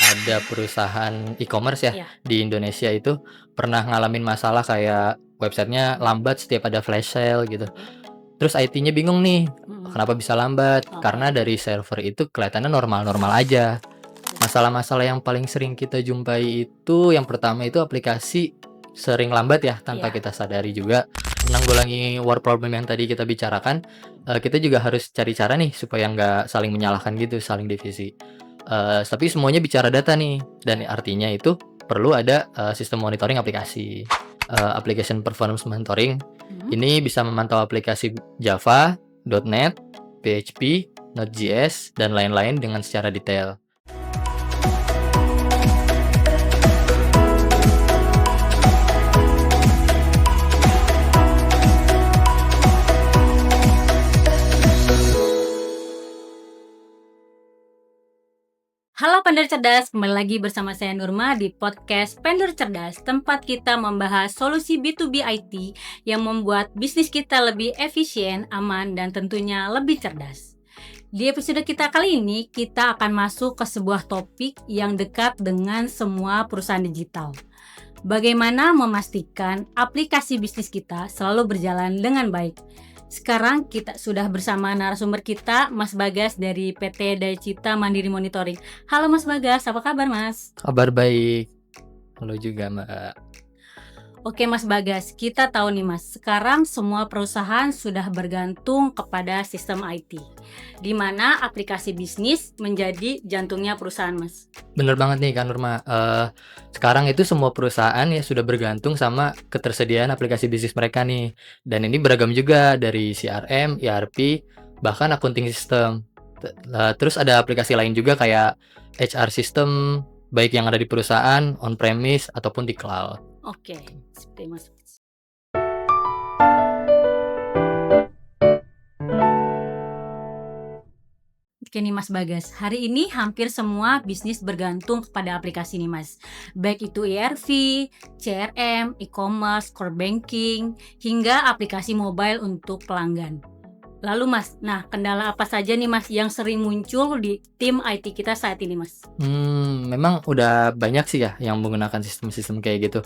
ada perusahaan e-commerce ya Iya, di Indonesia itu pernah ngalamin masalah kayak websitenya lambat setiap ada flash sale gitu. oke, Terus IT-nya bingung nih, mhm, kenapa bisa lambat? oke, Karena dari server itu kelihatannya normal-normal aja. Masalah-masalah yang paling sering kita jumpai itu yang pertama itu aplikasi sering lambat ya tanpa iya, kita sadari juga. Menanggulangi war problem yang tadi kita bicarakan, kita juga harus cari cara nih supaya nggak saling menyalahkan gitu, saling divisi. Tapi semuanya bicara data nih dan artinya itu perlu ada, sistem monitoring aplikasi. Application performance monitoring mhm. ini bisa memantau aplikasi Java, .NET, PHP, Node.js, dan lain-lain dengan secara detail. Halo Pendar Cerdas, kembali lagi bersama saya Nurma di podcast Pendar Cerdas, tempat kita membahas solusi B2B IT yang membuat bisnis kita lebih efisien, aman, dan tentunya lebih cerdas. Di episode kita kali ini, kita akan masuk ke sebuah topik yang dekat dengan semua perusahaan digital. Bagaimana memastikan aplikasi bisnis kita selalu berjalan dengan baik. Sekarang kita sudah bersama narasumber kita, Mas Bagas dari PT Daycita Mandiri Monitoring. Halo Mas Bagas, apa kabar Mas? Kabar baik. Halo juga, Mbak. Oke Mas Bagas, kita tahu nih Mas, sekarang semua perusahaan sudah bergantung kepada sistem IT, di mana aplikasi bisnis menjadi jantungnya perusahaan Mas. Bener banget nih Kak Nurma, sekarang itu semua perusahaan ya sudah bergantung sama ketersediaan aplikasi bisnis mereka nih, dan ini beragam juga dari CRM, ERP, bahkan accounting system. Terus ada aplikasi lain juga kayak HR system, baik yang ada di perusahaan, on premise, ataupun di cloud. Oke, seperti Mas. Oke nih Mas Bagas, hari ini hampir semua bisnis bergantung kepada aplikasi nih Mas. Baik itu ERP, CRM, e-commerce, core banking, hingga aplikasi mobile untuk pelanggan. Lalu Mas, nah kendala apa saja nih Mas yang sering muncul di tim IT kita saat ini Mas? Memang udah banyak sih ya yang menggunakan sistem-sistem kayak gitu.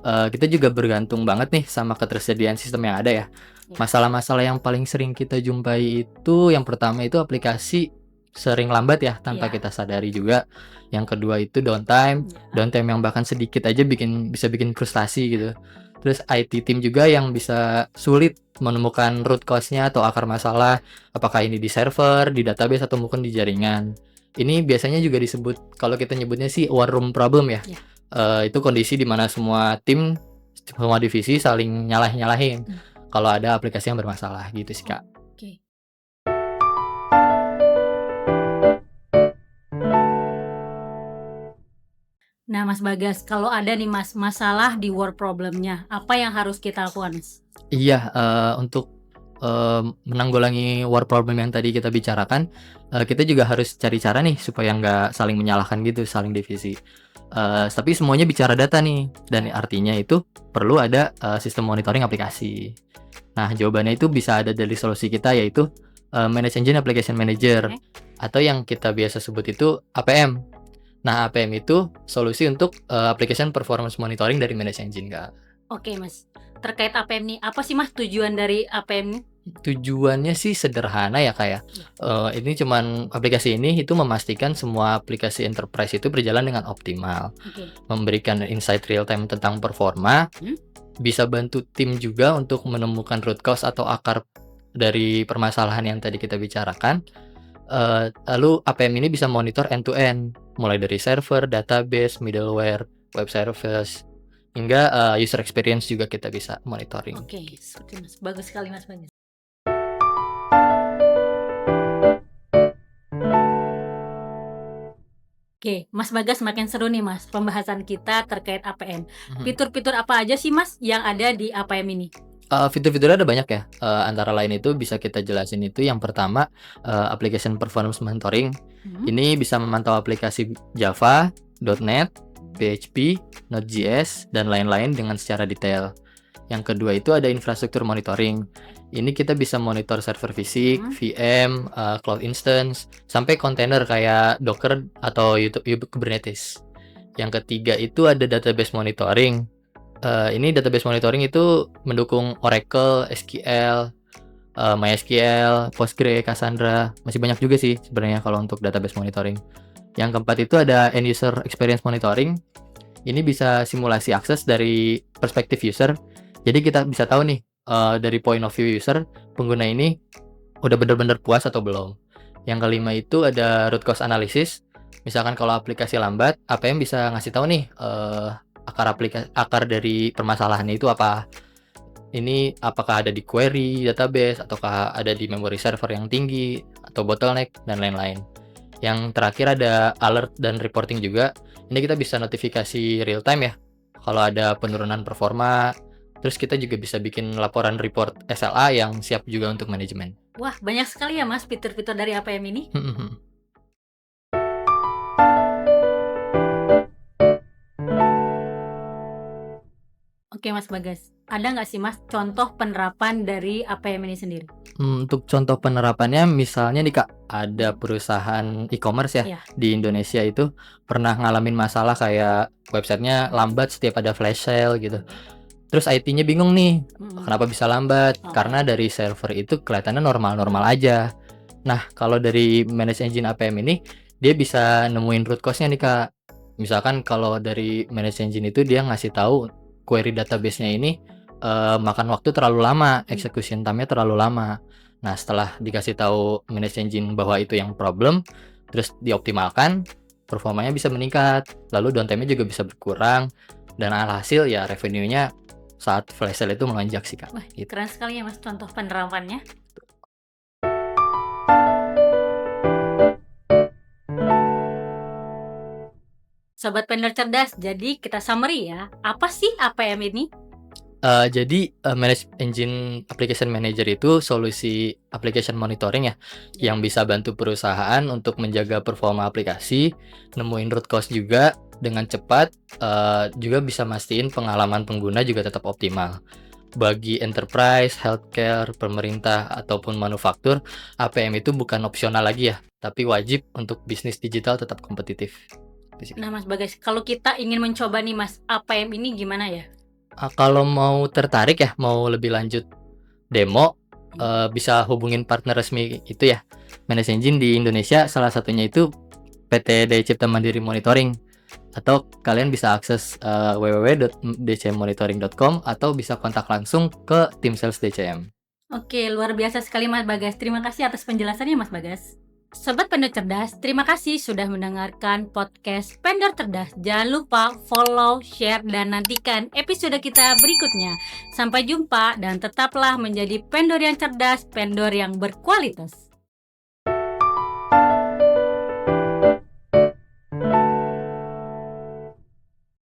Kita juga bergantung banget nih sama ketersediaan sistem yang ada ya. Ya, Masalah-masalah yang paling sering kita jumpai itu yang pertama itu aplikasi sering lambat ya tanpa iya, kita sadari juga. Yang kedua itu downtime, iya. downtime yang bahkan sedikit aja bisa bikin frustasi gitu. Terus IT team juga yang bisa sulit menemukan root cause-nya atau akar masalah, apakah ini di server, di database atau mungkin di jaringan. Ini biasanya juga disebut kalau kita nyebutnya sih war room problem ya. Ya. Itu kondisi di mana semua tim, semua divisi saling nyalah-nyalahin Hmm. kalau ada aplikasi yang bermasalah gitu sih, Kak. Oke. Nah Mas Bagas, kalau ada nih Mas masalah di work problemnya, apa yang harus kita lakukan Mas? Iya, untuk, menanggulangi war problem yang tadi kita bicarakan, kita juga harus cari cara nih supaya nggak saling menyalahkan gitu, saling divisi. Tapi semuanya bicara data nih, dan Ya. artinya itu perlu ada, sistem monitoring aplikasi. Nah, jawabannya itu bisa ada dari solusi kita yaitu, Manage Engine Application Manager, Oke. atau yang kita biasa sebut itu APM. Nah, APM itu solusi untuk, application performance monitoring dari Manage Engine, Kak. Oke Mas, terkait APM nih, apa sih Mas tujuan dari APM nih? Tujuannya sih sederhana ya, Kak, ya. Ya. Ini cuman aplikasi ini itu memastikan semua aplikasi enterprise itu berjalan dengan optimal, Oke. memberikan insight real time tentang performa, Hmm? bisa bantu tim juga untuk menemukan root cause atau akar dari permasalahan yang tadi kita bicarakan. Lalu APM ini bisa monitor end to end, mulai dari server, database, middleware, web service, hingga, user experience juga kita bisa monitoring. Oke, seperti Mas. Bagus sekali Mas Bagas. Oke, Mas Bagas makin seru nih Mas pembahasan kita terkait APM. Mhm. Fitur-fitur apa aja sih Mas yang ada di APM ini? Fitur-fiturnya ada banyak ya, antara lain itu bisa kita jelasin itu yang pertama, application performance monitoring. Mhm. Ini bisa memantau aplikasi Java, .NET, PHP, Node.js, dan lain-lain dengan secara detail. Yang kedua itu ada infrastruktur monitoring. Ini kita bisa monitor server fisik, VM, cloud instance, sampai kontainer kayak Docker atau YouTube Kubernetes. Yang ketiga itu ada database monitoring. Ini database monitoring itu mendukung Oracle, SQL, MySQL, Postgre, Cassandra. Masih banyak juga sih sebenarnya kalau untuk database monitoring. Yang keempat itu ada end user experience monitoring. Ini bisa simulasi akses dari perspektif user. Jadi kita bisa tahu nih dari point of view user, pengguna ini udah benar-benar puas atau belum. Yang kelima itu ada root cause analysis. Misalkan kalau aplikasi lambat, APM bisa ngasih tahu nih akar dari permasalahannya itu apa. Ini apakah ada di query database, ataukah ada di memory server yang tinggi, atau bottleneck, dan lain-lain. Yang terakhir ada alert dan reporting juga. Ini kita bisa notifikasi real time ya, kalau ada penurunan performa. Terus kita juga bisa bikin laporan report SLA yang siap juga untuk manajemen. Wah, banyak sekali ya Mas fitur-fitur dari APM ini. Oke Mas Bagas, ada nggak sih Mas contoh penerapan dari APM ini sendiri? Untuk contoh penerapannya misalnya nih Kak, ada perusahaan e-commerce ya Iya. di Indonesia itu pernah ngalamin masalah kayak websitenya lambat setiap ada flash sale gitu. Terus IT-nya bingung nih, kenapa bisa lambat? Karena dari server itu kelihatannya normal-normal aja. Nah, kalau dari Manage Engine APM ini, dia bisa nemuin root cause-nya nih Kak. Misalkan kalau dari Manage Engine itu dia ngasih tahu query database-nya ini makan waktu terlalu lama, execution time-nya terlalu lama. Nah, setelah dikasih tahu Manage Engine bahwa itu yang problem, terus dioptimalkan, performanya bisa meningkat, lalu downtime-nya juga bisa berkurang, dan alhasil ya revenue-nya saat flash sale itu melonjak sih Kak. Wah, keren sekali ya Mas contoh penerapannya. Sobat Pendor Cerdas, jadi kita summary ya. Apa sih APM ini? Jadi Manage Engine Application Manager itu solusi application monitoring ya, yang bisa bantu perusahaan untuk menjaga performa aplikasi, nemuin root cause juga dengan cepat, juga bisa mastiin pengalaman pengguna juga tetap optimal. Bagi enterprise, healthcare, pemerintah, ataupun manufaktur, APM itu bukan opsional lagi ya, tapi wajib untuk bisnis digital tetap kompetitif. Nah Mas Bagas, kalau kita ingin mencoba nih Mas, APM ini gimana ya? Kalau mau tertarik ya, mau lebih lanjut demo, bisa hubungin partner resmi itu ya, Manage Engine di Indonesia, salah satunya itu PT Daya Cipta Mandiri Monitoring. Atau kalian bisa akses www.dcmmonitoring.com atau bisa kontak langsung ke tim sales DCM. Oke, luar biasa sekali Mas Bagas. Terima kasih atas penjelasannya Mas Bagas. Sobat Pendor Cerdas, terima kasih sudah mendengarkan podcast Pendor Cerdas. Jangan lupa follow, share, dan nantikan episode kita berikutnya. Sampai jumpa dan tetaplah menjadi pendor yang cerdas, pendor yang berkualitas.